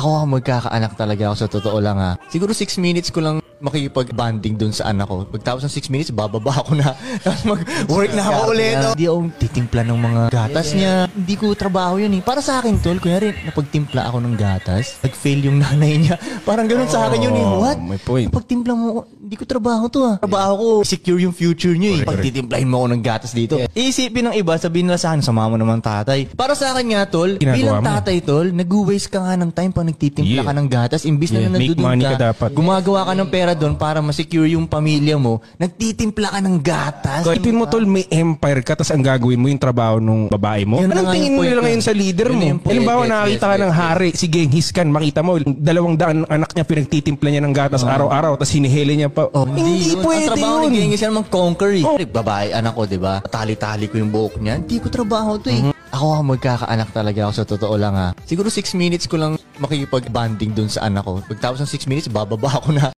Ako magkakaanak talaga ako sa totoo lang ha. Siguro 6 minutes ko lang makikipag-bonding dun sa anak ko. Pagtapos ng 6 minutes, bababa ako na. Tapos mag-work na ako ulit. Hindi ako titimpla ng mga gatas niya. Hindi ko trabaho yun eh. Para sa akin, tol, kunyari, napagtimpla ako ng gatas, nag-fail yung nanay niya. Parang ganun sa akin yun eh. What? May point. Napagtimpla mo, hindi ko trabaho to ah. Trabaho ko, secure yung future niyo eh. Pagtitimplahin mo ako ng gatas dito. Iisipin ng iba, sabihin nila sa akin, sama mo naman tatay. Para sa akin nga, tol, bilang tatay, tol, nag-waste ka nga ng time pag nagtitimpla ka ng gatas. Imbis na nandudun ka, gumagawa ka ng pera doon para ma-secure yung pamilya mo, nagtitimpla ka ng gatas. Ipin mo, tol, may empire ka, tas ang gagawin mo yung trabaho ng babae mo. Anong tingin mo nila ngayon sa leader mo? Halimbawa, nakakita ka ng hari, si Genghis Khan, makita mo, 200 anak niya pinagtitimpla niya ng gatas araw-araw, tas hinihili niya pa. Hindi pwede yun. Ang trabaho ni Genghis Khan mag-conquer eh. Babae, anak ko, diba? Tali-tali ko yung buhok niya. Hindi ko trabaho to eh. Ako magkakaanak talaga ako sa totoo lang ha. Siguro 6 minutes ko lang makikipag-bonding dun sa anak ko. Pagtapos ng 6 minutes, bababa ako na.